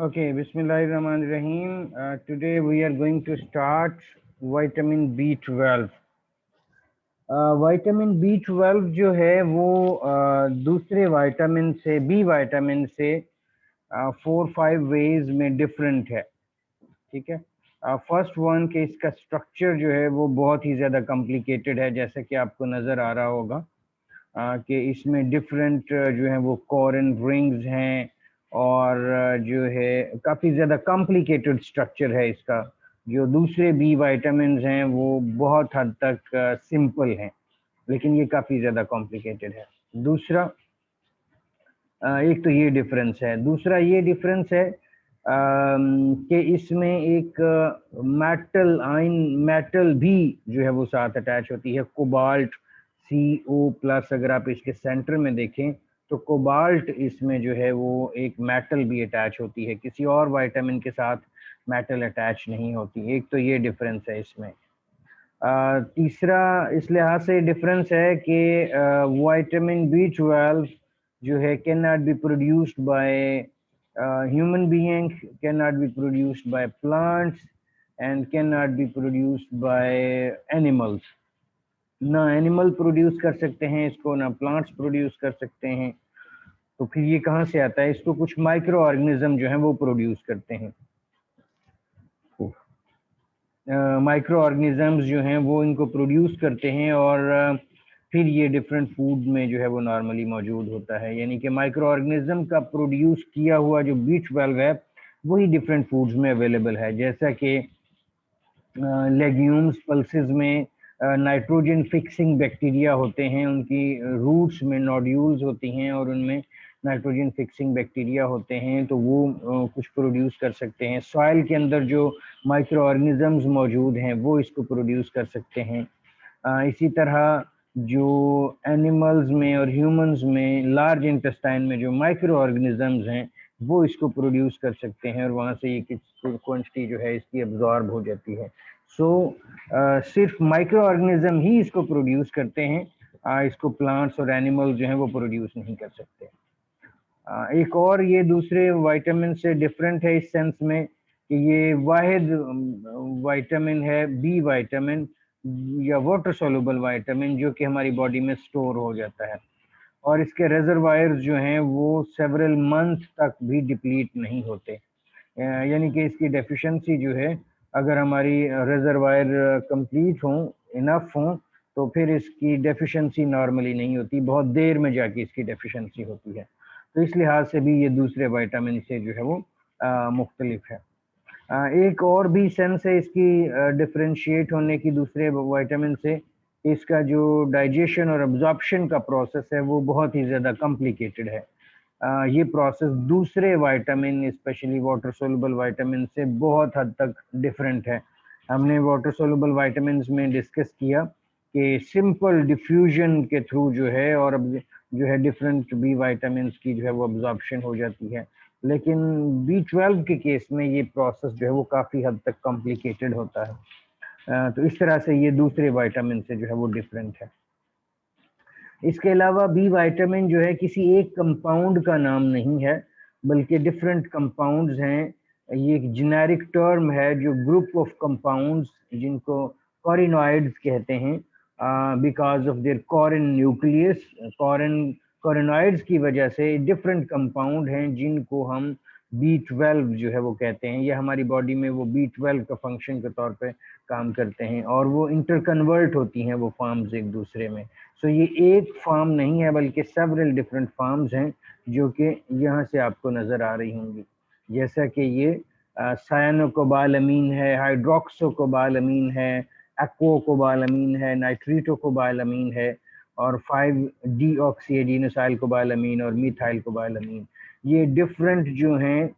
Okay, Bismillahirrahmanirrahim. Today we are going to start vitamin B12. Vitamin B12 जो है वो दूसरे विटामिन से बी विटामिन से 4-5 वेज में डिफरेंट है। ठीक है। फर्स्ट वन के इसका स्ट्रक्चर जो है वो बहुत ही ज़्यादा कॉम्प्लिकेटेड है, जैसा कि आपको नज़र आ रहा होगा कि इसमें डिफरेंट जो है वो कोरन रिंग्स हैं और जो है काफ़ी ज़्यादा कॉम्प्लिकेटेड स्ट्रक्चर है इसका। जो दूसरे बी विटामिन हैं वो बहुत हद तक सिंपल हैं, लेकिन ये काफ़ी ज़्यादा कॉम्प्लिकेटेड है। दूसरा एक तो ये डिफरेंस है। दूसरा ये डिफरेंस है कि इसमें एक मेटल भी जो है वो साथ अटैच होती है, कोबाल्ट CO+। अगर आप इसके सेंटर में देखें तो कोबाल्ट इसमें जो है वो एक मेटल भी अटैच होती है, किसी और विटामिन के साथ मेटल अटैच नहीं होती। एक तो ये डिफरेंस है इसमें। तीसरा इस लिहाज से डिफरेंस है कि विटामिन B12 जो है can not be produced by human being, can not be produced by plants and can not be produced by animals. ना एनिमल प्रोड्यूस कर सकते हैं इसको, ना प्लांट्स प्रोड्यूस कर सकते हैं। तो फिर ये कहाँ से आता है? इसको कुछ माइक्रो ऑर्गेनिज्म जो है वो प्रोड्यूस करते हैं। माइक्रो ऑर्गेनिजम्स जो हैं वो इनको प्रोड्यूस करते हैं और फिर ये डिफरेंट फूड में जो है वो नॉर्मली मौजूद होता है। यानी कि माइक्रो ऑर्गेनिज्म का प्रोड्यूस किया हुआ जो B12 है वही डिफरेंट फूड्स में अवेलेबल है, जैसा कि लेग्यूम्स पल्सेस में नाइट्रोजन फिक्सिंग बैक्टीरिया होते हैं, उनकी रूट्स में नोड्यूल्स होती हैं और उनमें नाइट्रोजन फिक्सिंग बैक्टीरिया होते हैं, तो वो कुछ प्रोड्यूस कर सकते हैं। सॉइल के अंदर जो माइक्रो ऑर्गेनिजम्स मौजूद हैं वो इसको प्रोड्यूस कर सकते हैं। इसी तरह जो एनिमल्स में और ह्यूमंस में लार्ज इंटेस्टाइन में जो माइक्रो ऑर्गेनिजम्स हैं वो इसको प्रोड्यूस कर सकते हैं और वहाँ से ये क्वांटिटी जो है इसकी एब्जॉर्ब हो जाती है। सिर्फ माइक्रो ऑर्गेनिज्म ही इसको प्रोड्यूस करते हैं, इसको प्लांट्स और एनिमल्स जो हैं वो प्रोड्यूस नहीं कर सकते। एक और ये दूसरे विटामिन से डिफरेंट है इस सेंस में कि ये वाहिद विटामिन है बी विटामिन या वाटर सोल्यूबल विटामिन जो कि हमारी बॉडी में स्टोर हो जाता है और इसके रिजर्वायर्स जो हैं वो सेवरल मंथ तक भी डिप्लीट नहीं होते। यानी कि इसकी डेफिशिएंसी जो है, अगर हमारी रिजर्वायर कंप्लीट हों, इनफ हों, तो फिर इसकी डेफिशिएंसी नॉर्मली नहीं होती, बहुत देर में जाके इसकी डेफिशिएंसी होती है। तो इस लिहाज से भी ये दूसरे विटामिन से जो है वो मुख्तलिफ है। एक और भी सेंस है इसकी डिफरेंशिएट होने की दूसरे विटामिन से, इसका जो डाइजेशन और अब्जॉर्प्शन का प्रोसेस है वो बहुत ही ज़्यादा कॉम्प्लिकेटेड है। ये प्रोसेस दूसरे vitamin specially water soluble vitamin से बहुत हद तक डिफरेंट है। हमने वाटर सोल्यूबल विटामिन में डिस्कस किया कि सिंपल डिफ्यूजन के थ्रू जो है और अब जो है डिफरेंट बी विटामिन की जो है वो अब्जॉर्प्शन हो जाती है, लेकिन B12 के केस में ये प्रोसेस जो है वो काफ़ी हद तक कॉम्प्लिकेटेड होता है। तो इस तरह से ये दूसरे विटामिन से जो है वो डिफरेंट है। इसके अलावा बी विटामिन जो है किसी एक कंपाउंड का नाम नहीं है, बल्कि डिफरेंट कंपाउंड्स हैं। ये एक जेनेरिक टर्म है जो ग्रुप ऑफ कंपाउंड्स जिनको कॉरिनॉइड्स कहते हैं बिकॉज ऑफ देयर कॉरिन न्यूक्लियस। कॉरिनॉइड्स की वजह से डिफरेंट कंपाउंड हैं जिनको हम B12 जो है वो कहते हैं। ये हमारी बॉडी में वो B12 का फंक्शन के तौर पे काम करते हैं और वो इंटरकन्वर्ट होती हैं वो फॉर्म्स एक दूसरे में। सो ये एक फार्म नहीं है बल्कि सेवरल डिफरेंट फार्म्स हैं जो कि यहाँ से आपको नज़र आ रही होंगी, जैसा कि ये सायनोकोबालामीन है, हाइड्रोक्सोकोबालामीन है, एक्वोकोबालामीन है, नाइट्रीटोकोबालामीन है और 5-डीऑक्सीएडिनोसाइलकोबालामीन और मीथाइलकोबालामीन। ये डिफरेंट जो हैं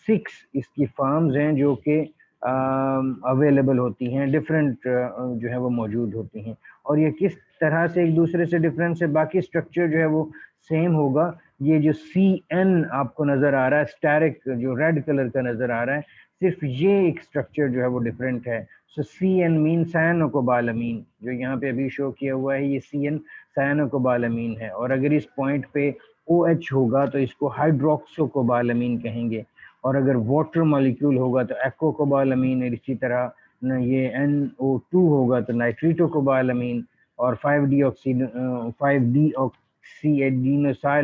6 इसकी फार्म्स हैं जो कि अवेलेबल होती हैं, डिफरेंट जो है वो मौजूद होती हैं। और ये किस तरह से एक दूसरे से डिफरेंस है, बाकी स्ट्रक्चर जो है वो सेम होगा। ये जो CN आपको नज़र आ रहा है, स्टेरिक जो रेड कलर का नज़र आ रहा है, सिर्फ ये एक स्ट्रक्चर जो है वो डिफरेंट है। सो CN मीन सायनोकोबालामीन, जो यहाँ पे अभी शो किया हुआ है ये CN सायनोकोबालामीन है। और अगर इस पॉइंट पे OH होगा तो इसको हाइड्रोक्सोकोबालामीन कहेंगे और अगर वाटर मॉलिक्यूल होगा तो एक्वाकोबालामीन, और इसी तरह न ये NO2 होगा तो नाइट्रिटोकोबालामीन, और 5 डीऑक्सी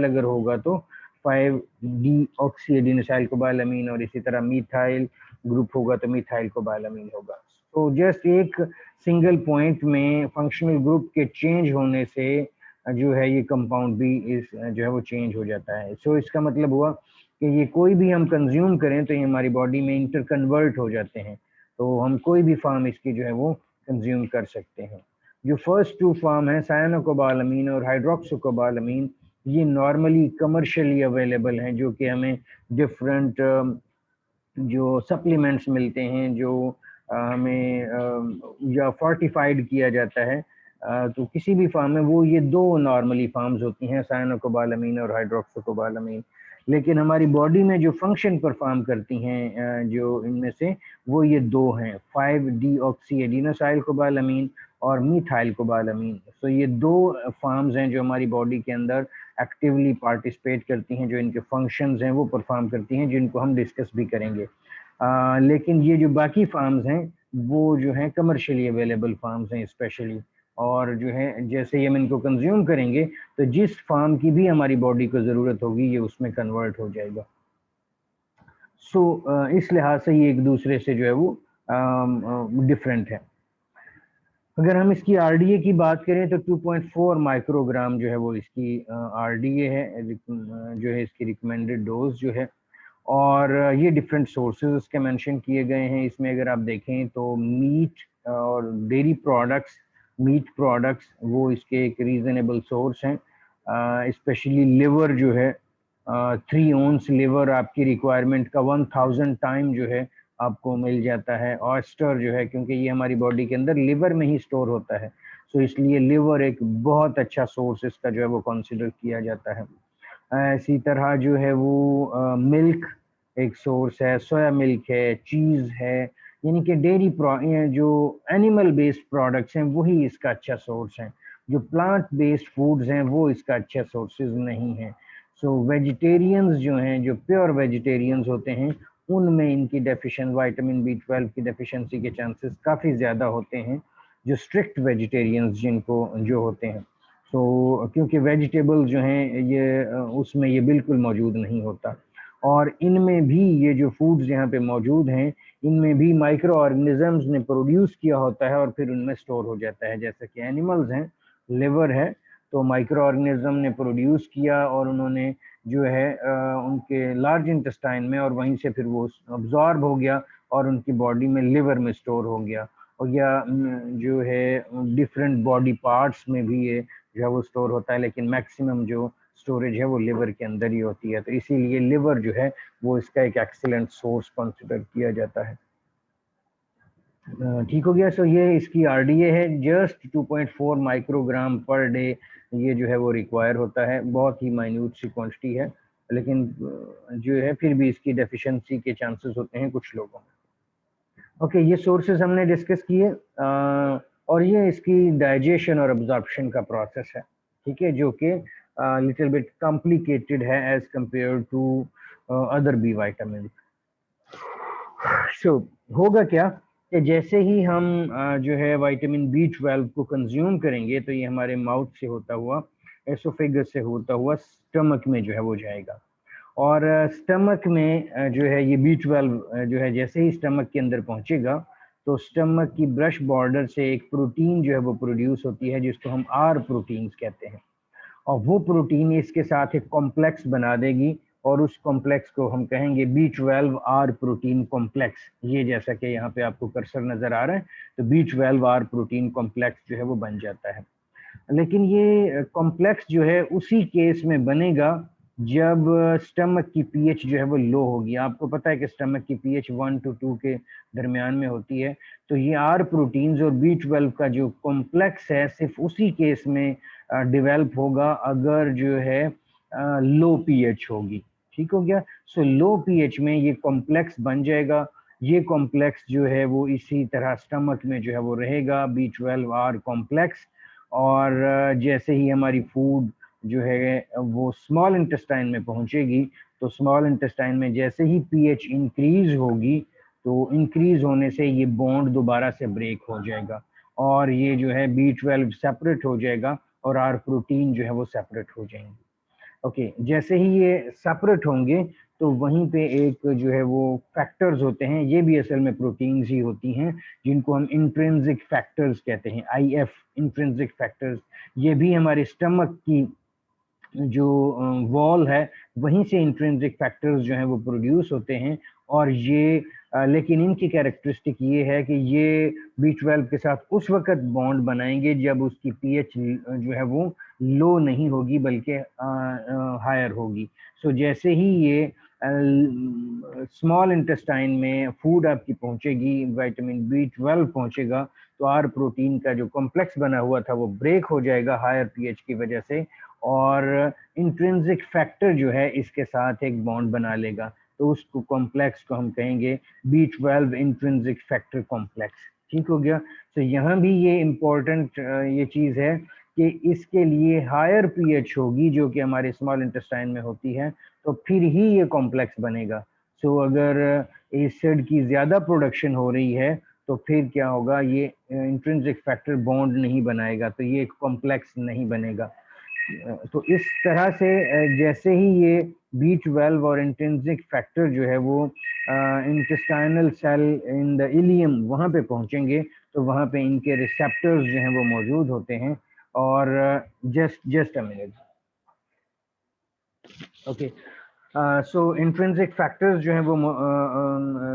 अगर होगा तो 5 डीऑक्सी कोबालामीन, और इसी तरह मीथाइल ग्रुप होगा तो मीथाइल कोबालामीन होगा। तो जस्ट एक सिंगल पॉइंट में फंक्शनल ग्रुप के चेंज होने से जो है ये कंपाउंड भी इस जो है वो चेंज हो जाता है। सो इसका मतलब हुआ कि ये कोई भी हम कंज्यूम करें तो ये हमारी बॉडी में इंटर कन्वर्ट हो जाते हैं, तो हम कोई भी फॉर्म इसकी जो है वो कंज्यूम कर सकते हैं। जो फर्स्ट टू फॉर्म है सायनोकोबालामीन और हाइड्रोक्सोकोबालामीन, ये नॉर्मली कमर्शियली अवेलेबल हैं, जो कि हमें डिफरेंट जो सप्लीमेंट्स मिलते हैं, जो हमें या फोर्टिफाइड किया जाता है, तो किसी भी फार्म में वो ये दो नॉर्मली फार्म्स होती हैं, सायनोकोबालामीन और हाइड्रोक्सोकोबालामीन। लेकिन हमारी बॉडी में जो फंक्शन परफॉर्म करती हैं जो इनमें से, वो ये दो हैं, 5 डीऑक्सी एडिनोसाइल कोबालामीन और मीथाइल कोबालामीन। तो ये दो फार्म्स हैं जो हमारी बॉडी के अंदर एक्टिवली पार्टिसिपेट करती हैं, जो इनके फंक्शंस हैं वो परफॉर्म करती हैं, जिनको हम डिस्कस भी करेंगे। लेकिन ये जो बाकी फार्म्स हैं वो जो हैं कमर्शियली अवेलेबल फार्म्स हैं स्पेशली, और जो है जैसे ही हम इनको कंज्यूम करेंगे तो जिस फार्म की भी हमारी बॉडी को ज़रूरत होगी ये उसमें कन्वर्ट हो जाएगा। सो इस लिहाज से ये एक दूसरे से जो है वो डिफरेंट है। अगर हम इसकी आरडीए की बात करें तो 2.4 माइक्रोग्राम जो है वो इसकी आरडीए है, जो है इसकी रिकमेंडेड डोज जो है। और ये डिफरेंट सोर्सेज इसके मेंशन किए गए हैं। इसमें अगर आप देखें तो मीट और डेयरी प्रोडक्ट्स, मीट प्रोडक्ट्स वो इसके एक रीजनेबल सोर्स हैं। स्पेशली लिवर जो है, 3 ओंस लिवर आपकी रिक्वायरमेंट का 1000 टाइम जो है आपको मिल जाता है। ऑयस्टर जो है, क्योंकि ये हमारी बॉडी के अंदर लिवर में ही स्टोर होता है, सो इसलिए लिवर एक बहुत अच्छा सोर्स इसका जो है वो कंसिडर किया जाता है। इसी तरह जो है वो मिल्क एक सोर्स है, सोया मिल्क है, चीज़ है, यानी कि डेयरी जो एनिमल बेस्ड प्रोडक्ट्स हैं वही इसका अच्छा सोर्स है। जो प्लांट बेस्ड फूड्स हैं वो इसका अच्छा सोर्सेज नहीं है। सो वेजिटेरियंस जो हैं, जो प्योर वेजिटेरियंस होते हैं, उनमें इनकी डेफिशिएंट विटामिन B12 की डेफिशिएंसी के चांसेस काफ़ी ज़्यादा होते हैं, जो स्ट्रिक्ट वेजिटेरियंस जिनको जो होते हैं। तो क्योंकि वेजिटेबल जो हैं ये उसमें ये बिल्कुल मौजूद नहीं होता। और इनमें भी ये जो फूड्स यहाँ पे मौजूद हैं, इनमें भी माइक्रो ऑर्गेनिजम्स ने प्रोड्यूस किया होता है और फिर उनमें स्टोर हो जाता है। जैसे कि एनिमल्स हैं, लिवर है, तो माइक्रो ऑर्गेनिज्म ने प्रोड्यूस किया और उन्होंने जो है उनके लार्ज इंटेस्टाइन में, और वहीं से फिर वो अब्जॉर्ब हो गया और उनकी बॉडी में लिवर में स्टोर हो गया। और या जो है डिफरेंट बॉडी पार्ट्स में भी ये जो है वो स्टोर होता है, लेकिन मैक्सिमम जो स्टोरेज है वो लिवर के अंदर ही होती है। तो इसीलिए लिवर जो है वो इसका एक एक्सीलेंट सोर्स कंसिडर किया जाता है। ठीक हो गया। सो ये इसकी आरडीए है, जस्ट 2.4 माइक्रोग्राम पर डे ये जो है वो रिक्वायर होता है। बहुत ही माइन्यूट सी क्वांटिटी है, लेकिन जो है फिर भी इसकी डेफिशिएंसी के चांसेस होते हैं कुछ लोगों में। ओके, ये सोर्सेज हमने डिस्कस किए, और ये इसकी डाइजेशन और अब्जॉर्प्शन का प्रोसेस है, ठीक है, जो कि लिटिल बिट कॉम्प्लिकेटेड है as compare to other B vitamin. So होगा क्या कि जैसे ही हम जो है विटामिन B12 को कंज्यूम करेंगे तो ये हमारे माउथ से होता हुआ, एसोफेगस से होता हुआ स्टमक में जो है वो जाएगा। और स्टमक में जो है ये B12 जो है जैसे ही स्टमक के अंदर पहुंचेगा तो स्टमक की ब्रश बॉर्डर से एक प्रोटीन जो है वो प्रोड्यूस होती है, जिसको हम आर प्रोटीन्स कहते हैं। और वो प्रोटीन इसके साथ एक कॉम्प्लेक्स बना देगी, और उस कॉम्प्लेक्स को हम कहेंगे B12R प्रोटीन कॉम्प्लेक्स। ये जैसा कि यहाँ पे आपको कर्सर नजर आ रहा है, तो B12R प्रोटीन कॉम्प्लेक्स जो है वो बन जाता है। लेकिन ये कॉम्प्लेक्स जो है उसी केस में बनेगा जब स्टमक की पीएच जो है वो लो होगी। आपको पता है कि स्टमक की पीएच 1 to 2 के दरमियान में होती है। तो ये आर प्रोटीन्स और B12 का जो कॉम्प्लेक्स है सिर्फ उसी केस में डेवलप होगा अगर जो है लो पीएच होगी। ठीक हो गया। सो लो पीएच में ये कॉम्प्लेक्स बन जाएगा। ये कॉम्प्लेक्स जो है वो इसी तरह स्टमक में जो है वो रहेगा, B12R कॉम्प्लेक्स। और जैसे ही हमारी फूड जो है वो स्मॉल इंटेस्टाइन में पहुंचेगी, तो स्मॉल इंटेस्टाइन में जैसे ही पीएच इंक्रीज होगी, तो इंक्रीज होने से ये बॉन्ड दोबारा से ब्रेक हो जाएगा और ये जो है B12 सेपरेट हो जाएगा और आर प्रोटीन जो है वो सेपरेट हो जाएंगे। ओके, जैसे ही ये सेपरेट होंगे तो वहीं पे एक जो है वो फैक्टर्स होते हैं, ये भी असल में प्रोटीन्स ही होती हैं, जिनको हम इंट्रिंसिक फैक्टर्स कहते हैं, IF इंट्रिंसिक फैक्टर्स। ये भी हमारे स्टमक की जो वॉल है वहीं से इंट्रिंसिक फैक्टर्स जो हैं वो प्रोड्यूस होते हैं। और ये लेकिन इनकी कैरेक्टरिस्टिक ये है कि ये B12 के साथ उस वक्त बॉन्ड बनाएंगे जब उसकी पीएच जो है वो लो नहीं होगी बल्कि हायर होगी। सो जैसे ही ये स्मॉल इंटेस्टाइन में फूड आपकी पहुंचेगी, विटामिन B12 पहुंचेगा, तो आर प्रोटीन का जो कॉम्प्लेक्स बना हुआ था वो ब्रेक हो जाएगा हायर पीएच की वजह से, और इंट्रिंसिक फैक्टर जो है इसके साथ एक बॉन्ड बना लेगा, तो उसको कॉम्प्लेक्स को हम कहेंगे B12 इंट्रिंसिक फैक्टर कॉम्प्लेक्स। ठीक हो गया। तो यहाँ भी ये इम्पोर्टेंट ये चीज़ है कि इसके लिए हायर पीएच होगी जो कि हमारे स्मॉल इंटेस्टाइन में होती है, तो फिर ही ये कॉम्प्लेक्स बनेगा। सो अगर एसिड की ज़्यादा प्रोडक्शन हो रही है तो फिर क्या होगा, ये इंट्रिंसिक फैक्टर बॉन्ड नहीं बनाएगा, तो ये कॉम्प्लेक्स नहीं बनेगा। तो इस तरह से जैसे ही ये B12 और इंट्रिंसिक फैक्टर जो है वो intestinal cell in the ileum वहाँ पे पहुँचेंगे, तो वहाँ पे इनके रिसेप्टर्स जो हैं वो मौजूद होते हैं। और just a minute, okay. So intrinsic factors जो हैं वो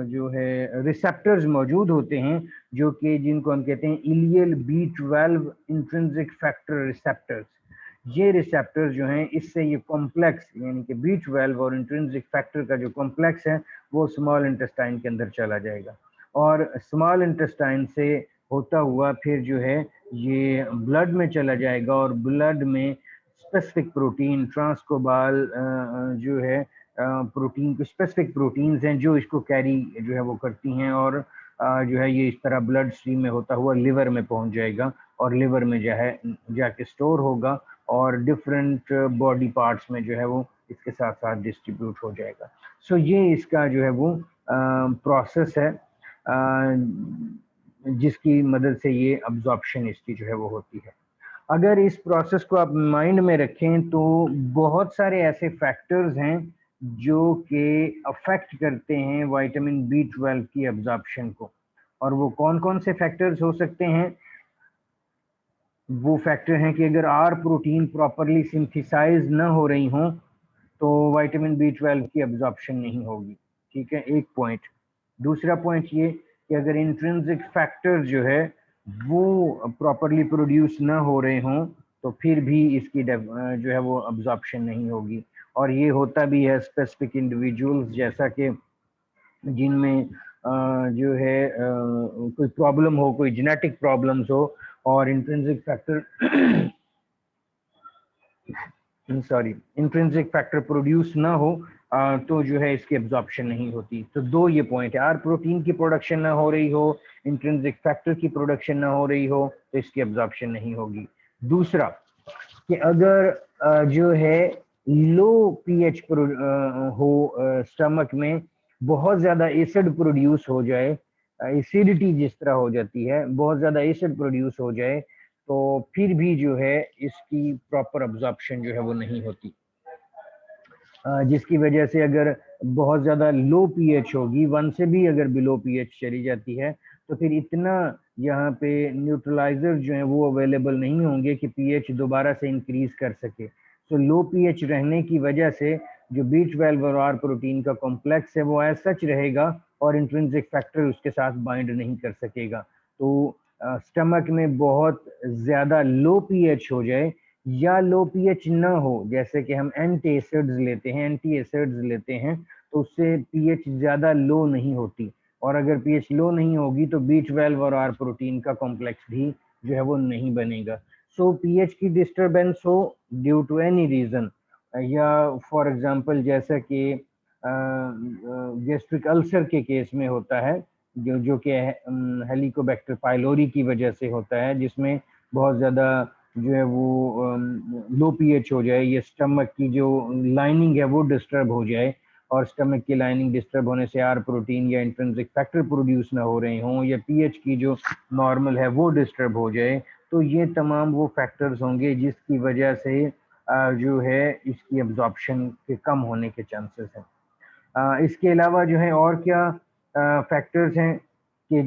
जो है रिसेप्टर्स मौजूद होते हैं, जो कि जिनको हम कहते हैं ileal B12 intrinsic factor receptors. ये रिसेप्टर्स जो हैं इससे ये कॉम्प्लेक्स यानी कि B12 और इंट्रिंसिक फैक्टर का जो कॉम्प्लेक्स है वो स्मॉल इंटेस्टाइन के अंदर चला जाएगा, और स्मॉल इंटेस्टाइन से होता हुआ फिर जो है ये ब्लड में चला जाएगा, और ब्लड में स्पेसिफिक प्रोटीन ट्रांसकोबाल जो है प्रोटीन के स्पेसिफिक प्रोटीन्स हैं जो इसको कैरी जो है वो करती हैं, और जो है ये इस तरह ब्लड स्ट्रीम में होता हुआ लिवर में पहुंच जाएगा, और लिवर में जो है जाके स्टोर होगा, और डिफरेंट बॉडी पार्ट्स में जो है वो इसके साथ साथ डिस्ट्रीब्यूट हो जाएगा। सो ये इसका जो है वो प्रोसेस है जिसकी मदद से ये अब्जॉर्प्शन इसकी जो है वो होती है। अगर इस प्रोसेस को आप माइंड में रखें तो बहुत सारे ऐसे फैक्टर्स हैं जो कि अफेक्ट करते हैं विटामिन B12 की अब्जॉर्प्शन को, और वो कौन कौन से फैक्टर्स हो सकते हैं? वो फैक्टर हैं कि अगर आर प्रोटीन प्रॉपरली सिंथेसाइज न हो रही हो तो विटामिन B12 की अब्जॉर्प्शन नहीं होगी। ठीक है, एक पॉइंट। दूसरा पॉइंट ये कि अगर इंट्रिंसिक फैक्टर जो है वो प्रॉपरली प्रोड्यूस ना हो रहे हों तो फिर भी इसकी जो है वो अब्जॉर्प्शन नहीं होगी, और ये होता भी है स्पेसिफिक इंडिविजुअल्स जैसा कि जिनमें जो है कोई प्रॉब्लम हो, कोई जेनेटिक प्रॉब्लम्स हो, और intrinsic factor sorry intrinsic factor produce ना हो तो जो है इसकी एब्जॉर्प्शन नहीं होती। तो दो ये पॉइंट है, आर प्रोटीन की प्रोडक्शन ना हो रही हो, इंट्रिंसिक फैक्टर की प्रोडक्शन ना हो रही हो, तो इसकी एब्जॉर्प्शन नहीं होगी। दूसरा कि अगर जो है लो पीएच हो स्टमक में, बहुत ज्यादा एसिड प्रोड्यूस हो जाए, एसिडिटी जिस तरह हो जाती है, बहुत ज्यादा एसिड प्रोड्यूस हो जाए, तो फिर भी जो है इसकी प्रॉपर अब्जॉर्प्शन जो है वो नहीं होती, जिसकी वजह से अगर बहुत ज़्यादा लो पीएच होगी, 1 से भी अगर बिलो पीएच चली जाती है, तो फिर इतना यहाँ पे न्यूट्रलाइजर जो है वो अवेलेबल नहीं होंगे कि पीएच दोबारा से इंक्रीज कर सके। तो लो पीएच रहने की वजह से जो B12 और आर प्रोटीन का कॉम्प्लेक्स है वो एज सच रहेगा, और इंट्रिंसिक फैक्टर उसके साथ बाइंड नहीं कर सकेगा। तो स्टमक में बहुत ज़्यादा लो पीएच हो जाए या लो पीएच ना हो, जैसे कि हम एंटी एसिड्स लेते हैं तो उससे पीएच ज़्यादा लो नहीं होती, और अगर पीएच लो नहीं होगी तो B12 और आर प्रोटीन का कॉम्प्लेक्स भी जो है वो नहीं बनेगा। सो पीएच की डिस्टरबेंस हो ड्यू टू एनी रीज़न, या फॉर एग्जांपल जैसा कि गैस्ट्रिक अल्सर के केस में होता है, जो कि हेलिकोबैक्टर पाइलोरी की वजह से होता है, जिसमें बहुत ज़्यादा जो है वो लो पीएच हो जाए, या स्टमक की जो लाइनिंग है वो डिस्टर्ब हो जाए, और स्टमक की लाइनिंग डिस्टर्ब होने से आर प्रोटीन या इंट्रिंसिक फैक्टर प्रोड्यूस ना हो रहे हों, या पीएच की जो नॉर्मल है वो डिस्टर्ब हो जाए, तो ये तमाम वो फैक्टर्स होंगे जिसकी वजह से जो है इसकी एब्जॉर्प्शन के कम होने के चांसेस हैं। इसके अलावा जो है और क्या फैक्टर्स हैं कि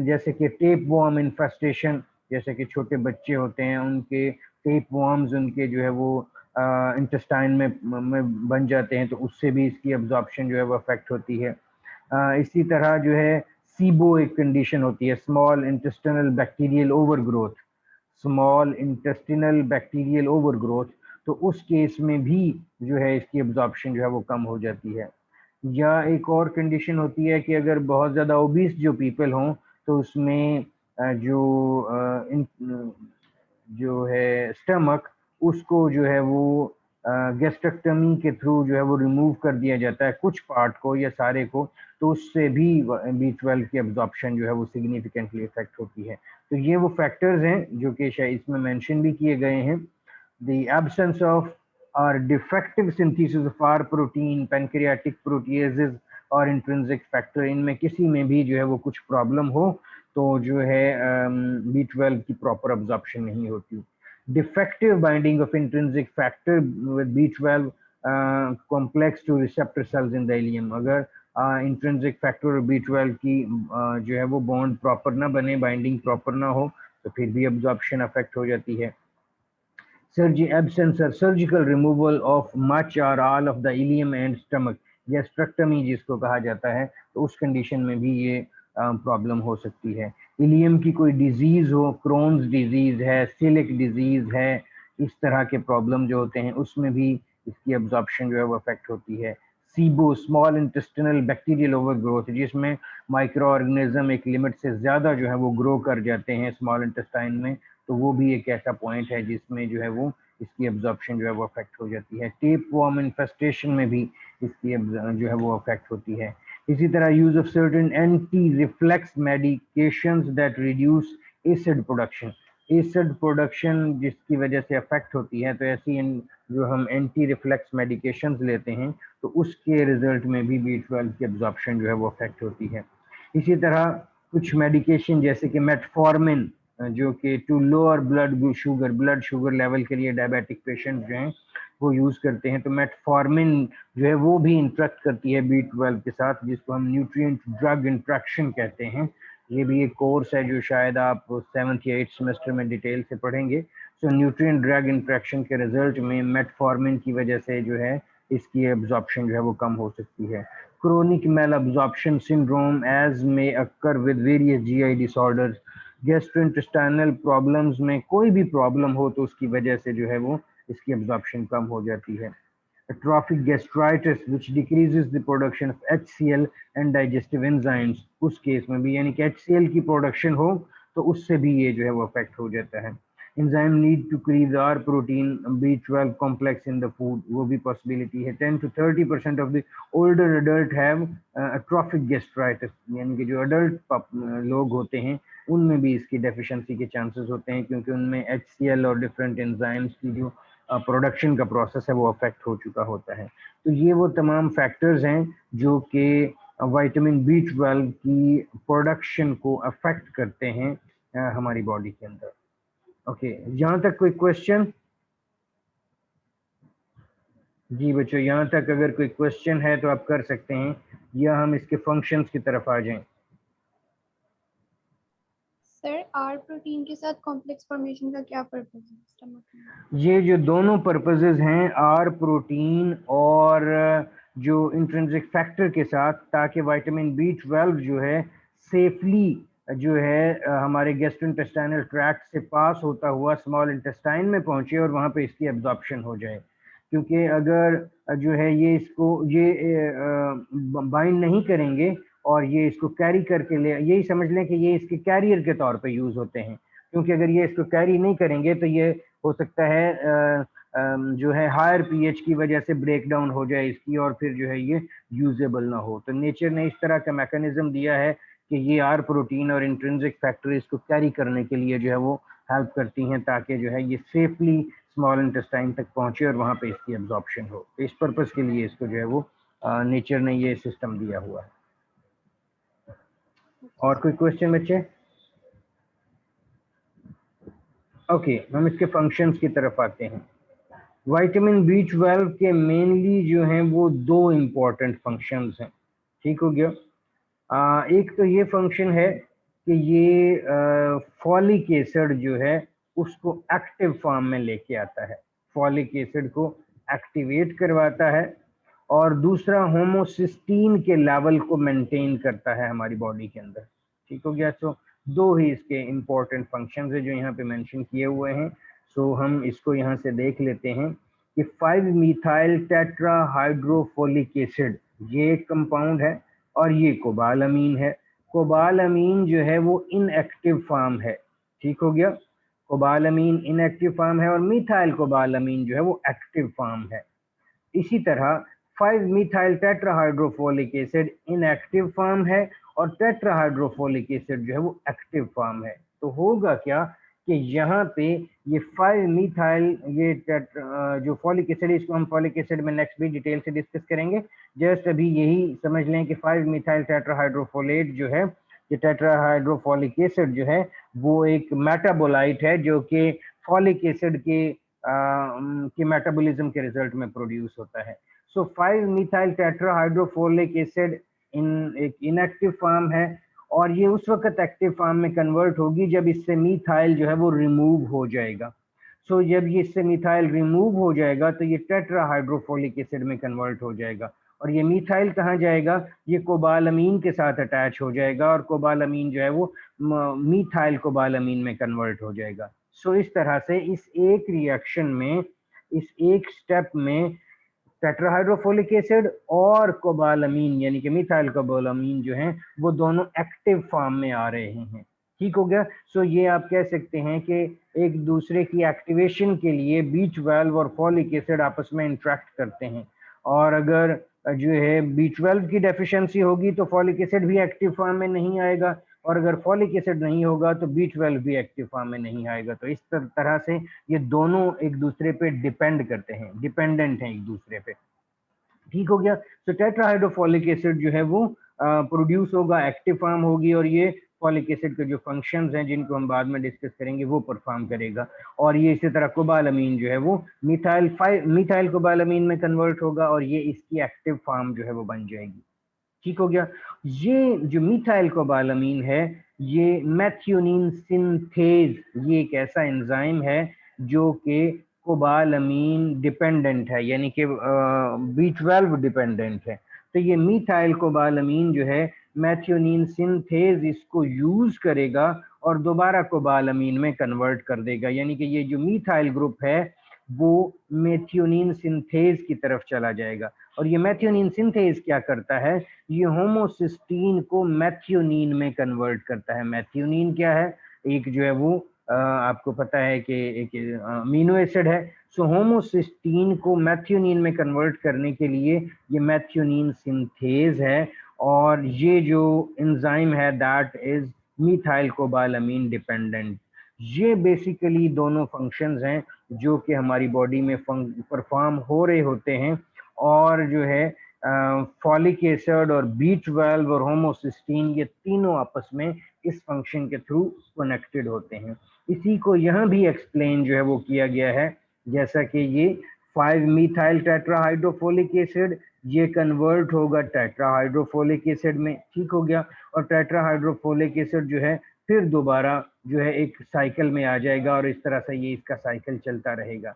जैसे कि टेप वॉर्म इन्फेस्टेशन, जैसे कि छोटे बच्चे होते हैं उनके टेप वॉर्म्स उनके जो है वो इंटेस्टाइन में बन जाते हैं, तो उससे भी इसकी एब्जॉर्प्शन जो है वो अफेक्ट होती है। इसी तरह जो है सीबो एक कंडीशन होती है, small intestinal bacterial overgrowth, small intestinal bacterial overgrowth, तो उस केस में भी जो है इसकी एब्जॉर्प्शन जो है वो कम हो जाती है। या एक और कंडीशन होती है कि अगर बहुत ज़्यादा ओबीस जो पीपल हों, तो उसमें जो है स्टमक, उसको जो है वो गैस्ट्रेक्टमी के थ्रू जो है वो रिमूव कर दिया जाता है, कुछ पार्ट को या सारे को, तो उससे भी B12 की एब्जॉर्प्शन जो है वो सिग्निफिकेंटली इफेक्ट होती है। तो ये वो फैक्टर्स हैं जो कि शायद इसमें मेंशन भी किए गए हैं। The absence of or defective synthesis of R protein, pancreatic proteases और intrinsic factor, इनमें किसी में भी जो है वो कुछ प्रॉब्लम हो तो जो है B12 की प्रॉपर अब्जॉर्प्शन नहीं होती। Defective binding of intrinsic factor with B12 complex to receptor cells in the ileum, अगर इंट्रिंसिक फैक्टर और B12 की जो है वो बॉन्ड प्रॉपर ना बने, बाइंडिंग प्रॉपर ना हो, तो फिर भी एब्जॉर्प्शन अफेक्ट हो जाती है। absence or surgical removal of much or all of the ileum and stomach, gastrectomy जिसको कहा जाता है, तो उस कंडीशन में भी ये प्रॉब्लम हो सकती है। इलियम की कोई डिजीज हो, क्रोन्स डिजीज है, सिलिक डिजीज है, इस तरह के प्रॉब्लम जो होते हैं उसमें भी इसकी एब्जॉर्प्शन जो है वो अफेक्ट होती है। SIBO, small intestinal bacterial overgrowth, जिसमें माइक्रो ऑर्गेनिज्म एक लिमिट से ज़्यादा जो है वो ग्रो कर जाते हैं स्मॉल इंटेस्टाइन में, तो वो भी एक ऐसा पॉइंट है जिसमें जो है वो इसकी एब्जॉर्प्शन जो है वो अफेक्ट हो जाती है। टेप वॉर्म इन्फेस्टेशन में भी इसकी जो है वो अफेक्ट होती है। इसी तरह use of certain anti reflex medications that reduce acid production, acid production जिसकी वजह से अफेक्ट होती है, तो ऐसी जो हम एंटी रिफ्लेक्स मेडिकेशंस लेते हैं तो उसके रिजल्ट में भी B12 की एब्जॉर्प्शन जो है वो अफेक्ट होती है। इसी तरह कुछ मेडिकेशन जैसे कि मेटफॉर्मिन, जो कि to lower blood sugar level के लिए डायबिटिक पेशेंट जो हैं वो यूज करते हैं, तो मेटफॉर्मिन जो है वो भी इंटरेक्ट करती है B12 के साथ, जिसको हम न्यूट्रिएंट ड्रग इंट्रैक्शन कहते हैं। ये भी एक कोर्स है जो शायद आप 7th या 8th सेमेस्टर में डिटेल से पढ़ेंगे। सो न्यूट्रिएंट ड्रग इंट्रैक्शन के रिजल्ट में मेटफॉर्मिन की वजह से जो है इसकी एब्जॉर्प्शन जो है वो कम हो सकती है। Chronic malabsorption syndrome as में occur with various GI disorders, gastrointestinal problems में कोई भी प्रॉब्लम हो तो उसकी वजह से जो है वो इसकी एब्जॉर्प्शन कम हो जाती है। Atrophic gastritis which decreases the production of HCl and digestive enzymes, उस केस में भी यानी कि HCl की प्रोडक्शन हो तो उससे भी ये जो है वो अफेक्ट हो जाता है। Enzyme need to increase R protein B12 complex in the food, वो भी पॉसिबिलिटी है। 10 to 30% of the older adult have atrophic gastritis, यानी कि जो अडल्ट लोग होते हैं उनमें भी इसकी डेफिशिएंसी के चांसेस होते हैं, क्योंकि उनमें HCl और डिफरेंट एंजाइम्स की जो प्रोडक्शन का प्रोसेस है वो अफेक्ट हो चुका होता है। तो ये वो तमाम फैक्टर्स हैं जो कि विटामिन B12 की प्रोडक्शन को अफेक्ट करते हैं हमारी बॉडी के अंदर। ओके, यहाँ तक कोई क्वेश्चन? जी बच्चों, यहाँ तक अगर कोई क्वेश्चन है तो आप कर सकते हैं, या हम इसके फंक्शंस की तरफ आ जाएं। सर, आर प्रोटीन के साथ कॉम्प्लेक्स फॉर्मेशन का क्या पर्पस है स्टमक में? ये जो दोनों पर्पसेस हैं आर प्रोटीन और जो इंट्रिंसिक फैक्टर के साथ, ताकि विटामिन B12 जो है सेफली जो है हमारे गैस्ट्रोइंटेस्टाइनल ट्रैक्ट से पास होता हुआ स्मॉल इंटेस्टाइन में पहुंचे और वहां पे इसकी एब्जॉर्प्शन हो जाए। क्योंकि अगर जो है ये इसको बाइंड नहीं करेंगे और ये इसको कैरी करके ले, यही समझ लें कि ये इसके कैरियर के तौर पे यूज होते हैं, क्योंकि अगर ये इसको कैरी नहीं करेंगे तो ये हो सकता है जो है हायर पीएच की वजह से ब्रेक डाउन हो जाए इसकी, और फिर जो है ये यूजेबल ना हो। तो नेचर ने इस तरह का मैकेनिज्म दिया है कि ये आर प्रोटीन और इंट्रिंसिक फैक्टर इसको कैरी करने के लिए जो है वो हेल्प करती हैं ताकि जो है ये सेफली स्मॉल इंटेस्टाइन तक पहुंचे और वहाँ पे इसकी एब्जॉर्प्शन हो। तो इस पर्पस के लिए इसको जो है वो नेचर ने ये सिस्टम दिया हुआ है। और कोई क्वेश्चन बच्चे? ओके, हम इसके फंक्शंस की तरफ आते हैं। विटामिन B12 के मेनली जो हैं वो दो इम्पोर्टेंट फंक्शंस हैं, ठीक हो गया। एक तो ये फंक्शन है कि ये फॉलिक एसिड जो है उसको एक्टिव फॉर्म में लेके आता है, फॉलिक एसिड को एक्टिवेट करवाता है, और दूसरा होमोसिस्टीन के लेवल को मेंटेन करता है हमारी बॉडी के अंदर, ठीक हो गया। सो दो ही इसके इम्पोर्टेंट फंक्शंस है जो यहाँ पे मेंशन किए हुए हैं। सो हम इसको यहाँ से देख लेते हैं कि 5-methyl टेट्राहाइड्रोफोलिक एसिड ये एक कंपाउंड है और ये कोबालामीन है। कोबालामीन जो है वो इनएक्टिव फॉर्म है, ठीक हो गया। कोबालामीन इनएक्टिव फॉर्म है और मिथाइल कोबालामीन जो है वो एक्टिव फॉर्म है। इसी तरह 5-methyl tetrahydrofolic acid inactive form है और टेट्राहाइड्रोफोलिक एसिड जो है वो एक्टिव फॉर्म है। तो होगा क्या कि यहाँ पे ये 5-methyl ये जो फॉलिक एसिड, इसको हम फॉलिक एसिड में नेक्स्ट भी डिटेल से डिस्कस करेंगे। जस्ट अभी यही समझ लें कि 5-methyl टेट्राहाइड्रोफोलेट जो है, ये टेट्राहाइड्रोफोलिक एसिड जो है वो एक मेटाबोलाइट है जो कि फॉलिक एसिड के मेटाबॉलिज्म के रिजल्ट में प्रोड्यूस होता है। सो 5-methyl टेट्राहाइड्रोफोलिक एसिड एक इनएक्टिव फॉर्म है और ये उस वक्त एक्टिव फॉर्म में कन्वर्ट होगी जब इससे मिथाइल जो है वो रिमूव हो जाएगा। सो जब ये इससे मिथाइल रिमूव हो जाएगा तो ये टेट्राहाइड्रोफोलिक एसिड में कन्वर्ट हो जाएगा और ये मिथाइल कहाँ जाएगा, ये कोबालामीन के साथ अटैच हो जाएगा और कोबालामीन जो है वो मिथाइल कोबालामीन में कन्वर्ट हो जाएगा। सो इस तरह से इस एक रिएक्शन में, इस एक स्टेप में टेट्राहाइड्रोफोलिक एसिड और कोबालामीन यानी कि मिथाइल कोबालामीन जो हैं वो दोनों एक्टिव फॉर्म में आ रहे हैं, ठीक हो गया। सो ये आप कह सकते हैं कि एक दूसरे की एक्टिवेशन के लिए B12 और फॉलिक एसिड आपस में इंटरेक्ट करते हैं, और अगर जो है B12 की डेफिशिएंसी होगी तो फॉलिक एसिड भी एक्टिव फॉर्म में नहीं आएगा, और अगर फॉलिक एसिड नहीं होगा तो B12 भी एक्टिव फॉर्म में नहीं आएगा। तो इस तरह से ये दोनों एक दूसरे पे डिपेंड करते हैं, डिपेंडेंट हैं एक दूसरे पे, ठीक हो गया। तो टेट्राहाइड्रोफोलिक एसिड जो है वो प्रोड्यूस होगा, एक्टिव फॉर्म होगी, और ये फॉलिक एसिड के जो फंक्शंस हैं जिनको हम बाद में डिस्कस करेंगे वो परफॉर्म करेगा। और ये इसी तरह कोबालामीन जो है वो मिथाइल कोबालामीन में कन्वर्ट होगा और ये इसकी एक्टिव फॉर्म जो है वो बन जाएगी, ठीक हो गया। ये जो मिथाइल कोबालामीन है ये मैथ्योनिन सिंथेज, ये एक ऐसा एंजाइम है जो कि कोबालामीन डिपेंडेंट है, यानी कि B12 डिपेंडेंट है। तो ये मिथाइल कोबालामीन जो है मैथ्योनिन सिंथेज इसको यूज करेगा और दोबारा कोबालामीन में कन्वर्ट कर देगा, यानी कि ये जो मिथाइल ग्रुप है वो मेथियोनिन सिंथेज की तरफ चला जाएगा। और ये मेथियोनिन सिंथेज क्या करता है, ये होमोसिस्टीन को मेथियोनिन में कन्वर्ट करता है। मेथियोनिन क्या है, एक जो है वो आपको पता है कि एक अमीनो एसिड है। सो होमोसिस्टीन को मेथियोनिन में कन्वर्ट करने के लिए ये मेथियोनिन सिंथेज है, और ये जो एंजाइम है दैट इज मिथाइल कोबालामीन डिपेंडेंट। ये बेसिकली दोनों फंक्शंस हैं जो कि हमारी बॉडी में परफॉर्म हो रहे होते हैं, और जो है फॉलिक एसिड और B12 और होमोसिस्टीन ये तीनों आपस में इस फंक्शन के थ्रू कनेक्टेड होते हैं। इसी को यहाँ भी एक्सप्लेन जो है वो किया गया है, जैसा कि ये 5-methyl टेट्राहाइड्रोफोलिक एसिड ये कन्वर्ट होगा टेट्राहाइड्रोफोलिक एसिड में, ठीक हो गया। और टेट्राहाइड्रोफोलिक एसिड जो है फिर दोबारा जो है एक साइकिल में आ जाएगा और इस तरह से ये इसका साइकिल चलता रहेगा।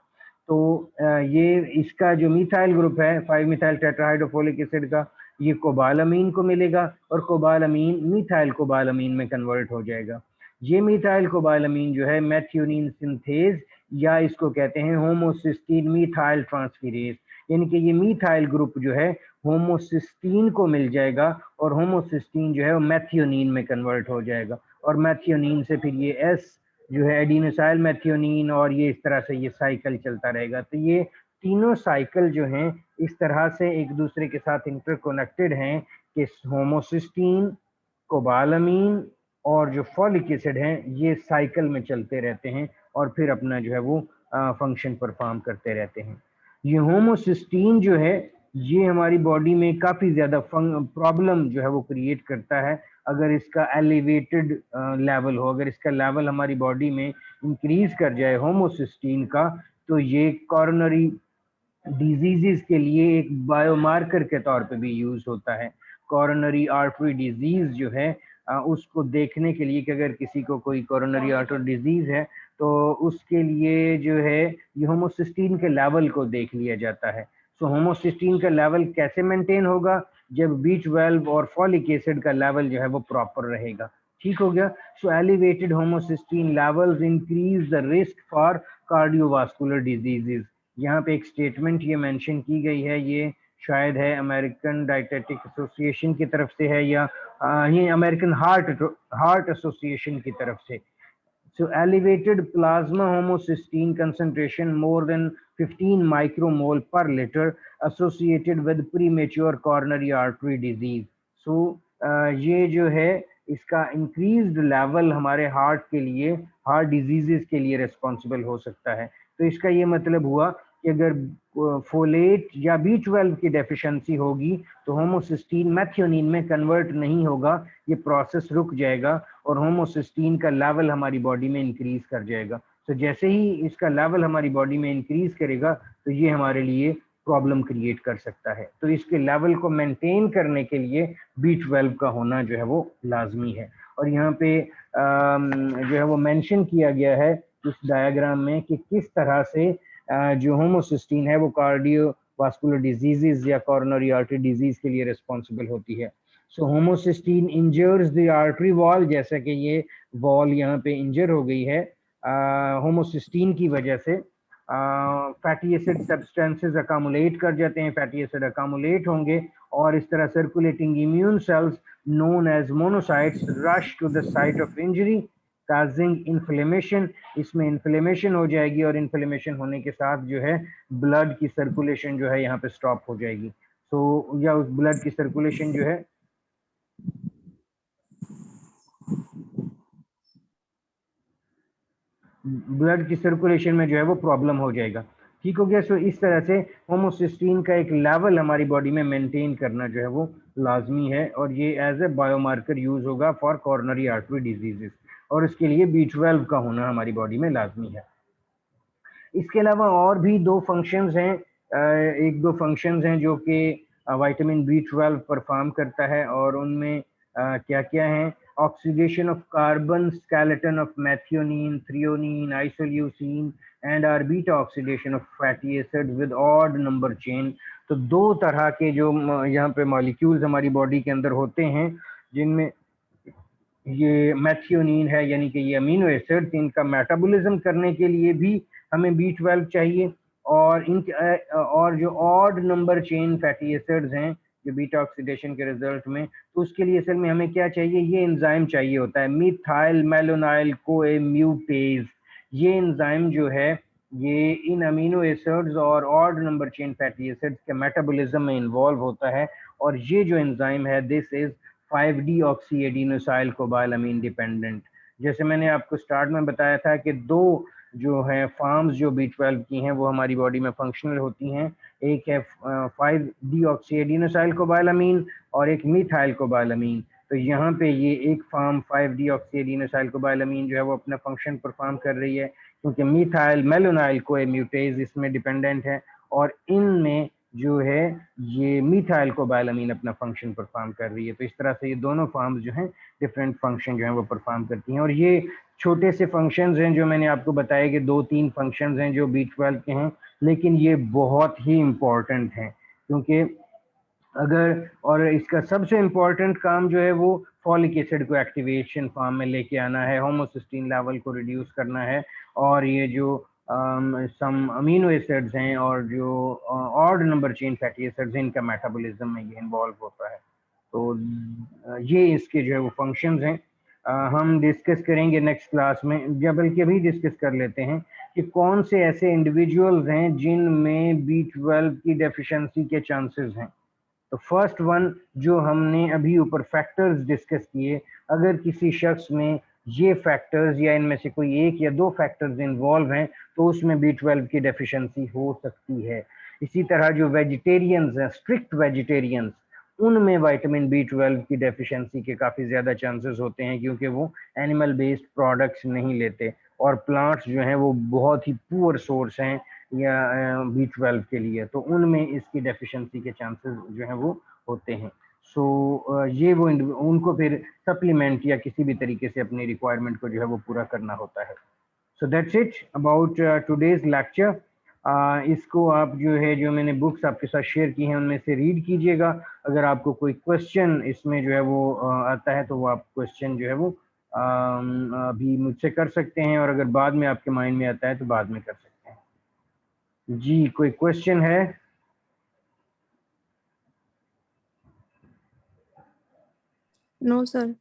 तो ये इसका जो मिथाइल ग्रुप है 5-methyl टेट्राहाइड्रोफोलिक एसिड का, ये कोबालामीन को मिलेगा और कोबालामीन मिथाइल कोबालामीन में कन्वर्ट हो जाएगा। ये मिथाइल कोबालामीन जो है मैथ्योनिन सिंथेज या इसको कहते हैं होमोसिस्टीन मिथाइल ट्रांसफेरेज, यानी कि ये मिथाइल ग्रुप जो है होमोसिस्टीन को मिल जाएगा और होमोसिस्टीन जो है वो मैथ्योनिन में कन्वर्ट हो जाएगा, और मैथ्योनिन से फिर ये एस जो है एडिनोसाइल मैथ्योनिन, और ये इस तरह से ये साइकिल चलता रहेगा। तो ये तीनों साइकिल जो हैं इस तरह से एक दूसरे के साथ इंटरकनेक्टेड हैं कि होमोसिस्टीन, कोबालामीन, मिथाइल कोबालामीन, और ये इस तरह से और जो फॉलिक एसिड हैं ये साइकिल में चलते रहते हैं और फिर अपना जो है वो फंक्शन परफॉर्म करते रहते हैं। ये होमोसिस्टीन जो है ये हमारी बॉडी में काफ़ी ज़्यादा प्रॉब्लम जो है वो क्रिएट करता है अगर इसका एलिवेटेड लेवल हो, अगर इसका लेवल हमारी बॉडी में इंक्रीज कर जाए होमोसिस्टीन का, तो ये कॉरोनरी डिजीजेस के लिए एक बायोमार्कर के तौर पे भी यूज होता है। कॉरोनरी आर्टरी डिजीज जो है उसको देखने के लिए कि अगर किसी को कोई कॉरोनरी आर्टरी डिजीज है तो उसके लिए जो है ये होमोसिस्टीन के लेवल को देख लिया जाता है। सो होमोसिस्टीन का लेवल कैसे मेंटेन होगा? जब B12 और फॉलिक एसिड का लेवल जो है वो प्रॉपर रहेगा। ठीक हो गया। So elevated homocysteine levels increase the risk for cardiovascular diseases. यहाँ पे एक स्टेटमेंट ये मेंशन की गई है, ये शायद है अमेरिकन डायटेटिक एसोसिएशन की तरफ से है या ये अमेरिकन हार्ट एसोसिएशन की तरफ से। So elevated plasma homocysteine concentration more than 15 micromole per liter associated with premature coronary artery disease. So ये जो है इसका इंक्रीज्ड लेवल हमारे हार्ट के लिए, हार्ट डिजीजेस के लिए रिस्पॉन्सिबल हो सकता है। तो इसका ये मतलब हुआ कि अगर फोलेट या B12 की डेफिशिएंसी होगी तो होमोसिस्टीन मैथियोनिन में कन्वर्ट नहीं होगा, ये प्रोसेस रुक जाएगा और होमोसिस्टीन का लेवल हमारी बॉडी में इंक्रीज कर जाएगा। तो जैसे ही इसका लेवल हमारी बॉडी में इंक्रीज करेगा तो ये हमारे लिए प्रॉब्लम क्रिएट कर सकता है। तो इसके लेवल को मेंटेन करने के लिए B12 का होना जो है वो लाजमी है। और यहाँ पे जो है वो मेंशन किया गया है इस डायग्राम में कि किस तरह से जो होमोसिस्टीन है वो कार्डियोवास्कुलर डिजीजेस या कोरोनरी आर्टरी डिजीज के लिए रिस्पॉन्सिबल होती है। So homocysteine injures the artery wall, जैसा कि ये वॉल यहाँ पे इंजर हो गई है होमोसिस्टीन की वजह से। फैटी एसिड सब्सटेंसेस अकामुलेट कर जाते हैं, फैटी एसिड अकामुलेट होंगे और इस तरह circulating immune cells known as monocytes rush to the site of injury causing inflammation. इसमें इन्फ्लेमेशन हो जाएगी और इन्फ्लेमेशन होने के साथ जो है ब्लड की सर्कुलेशन जो है यहाँ पे स्टॉप हो जाएगी। तो या उस ब्लड की सर्कुलेशन जो है ब्लड की सर्कुलेशन में जो है वो प्रॉब्लम हो जाएगा। ठीक हो गया। सो इस तरह से होमोसिस्टीन का एक लेवल हमारी बॉडी में मेंटेन करना जो है वो लाजमी है और ये एज ए बायोमार्कर यूज होगा फॉर कॉरोनरी आर्टरी डिजीजेस और इसके लिए B12 का होना हमारी बॉडी में लाजमी है। इसके अलावा और भी दो फंक्शंस हैं, एक दो फंक्शंस हैं जो कि विटामिन B12 परफॉर्म करता है और उनमें क्या क्या हैं? Oxidation of carbon skeleton of methionine, threonine, isoleucine and are beta oxidation of fatty acid with odd number chain. तो दो तरह के जो यहाँ पे मॉलिक्यूल्स हमारी बॉडी के अंदर होते हैं जिनमें ये मैथियोनिन है यानी कि ये अमीनो एसिड्स, इनका मेटाबॉलिज्म करने के लिए भी हमें B12 चाहिए और इनके और जो odd number chain fatty acids हैं जो बीटा ऑक्सीडेशन के रिजल्ट में, तो उसके लिए असल में हमें क्या चाहिए? ये एंजाइम चाहिए होता है मिथाइल मेलोनाइल कोए म्यूटेज। ये एंजाइम जो है ये इन अमीनो एसिड्स और odd number chain fatty acids के मेटाबॉलिज्म में इन्वॉल्व होता है और ये जो एंजाइम है this is 5D oxy adenosyl cobalamin dependent. जैसे मैंने आपको स्टार्ट में बताया था कि दो जो है फार्म्स जो B12 की हैं वो हमारी बॉडी में फंक्शनल होती हैं, एक है 5D ऑक्सी एडिनोसाइल कोबालामीन और एक मिथाइल कोबालामीन। तो यहाँ पे ये एक फार्म 5D ऑक्सी एडिनोसाइल कोबालामीन जो है वो अपना फंक्शन परफॉर्म कर रही है क्योंकि मिथाइल मेलोनाइल कोए म्यूटेज इसमें डिपेंडेंट है और इनमें जो है ये मिथाइल कोबालामीन अपना फंक्शन परफॉर्म कर रही है। तो इस तरह से ये दोनों फॉर्म्स जो हैं डिफरेंट फंक्शन जो हैं वो परफॉर्म करती हैं और ये छोटे से फंक्शंस हैं जो मैंने आपको बताया कि 2-3 फंक्शंस हैं जो B12 के हैं, लेकिन ये बहुत ही इम्पोर्टेंट हैं क्योंकि अगर और इसका सबसे इम्पोर्टेंट काम जो है वो फॉलिक एसिड को एक्टिवेशन फॉर्म में लेके आना है, होमोसिस्टीन लेवल को रिड्यूस करना है और ये जो सम अमीनो एसिड्स हैं और जो odd number chain fatty acids हैं इनका मेटाबॉलिज्म में ये इन्वॉल्व होता है। तो ये इसके जो है वो फंक्शंस हैं। हम डिस्कस करेंगे नेक्स्ट क्लास में, या बल्कि अभी डिस्कस कर लेते हैं कि कौन से ऐसे इंडिविजुअल्स हैं जिनमें B12 की डेफिशिएंसी के चांसेस हैं। तो फर्स्ट वन जो हमने अभी ऊपर फैक्टर्स डिस्कस किए, अगर किसी शख्स में ये फैक्टर्स या इनमें से कोई एक या दो फैक्टर्स इन्वॉल्व हैं तो उसमें B12 की डेफिशिएंसी हो सकती है। इसी तरह जो वेजिटेरियंस हैं, स्ट्रिक्ट वेजिटेरियंस, उनमें विटामिन B12 की डेफिशिएंसी के काफ़ी ज़्यादा चांसेस होते हैं, क्योंकि वो एनिमल बेस्ड प्रोडक्ट्स नहीं लेते और प्लांट्स जो हैं वो बहुत ही पुअर सोर्स हैं या B12 के लिए, तो उनमें इसकी डेफिशिएंसी के चांसेस जो हैं वो होते हैं। सो ये वो उनको फिर सप्लीमेंट या किसी भी तरीके से अपनी रिक्वायरमेंट को जो है वो पूरा करना होता है। So that's it about today's lecture. इसको आप जो है, जो मैंने बुक्स आपके साथ शेयर की हैं उनमें से रीड कीजिएगा। अगर आपको कोई क्वेश्चन इसमें जो है वो आता है तो वो आप क्वेश्चन जो है वो अभी मुझसे कर सकते हैं, और अगर बाद में आपके माइंड में आता है तो बाद में कर सकते हैं। जी, कोई क्वेश्चन है? No sir.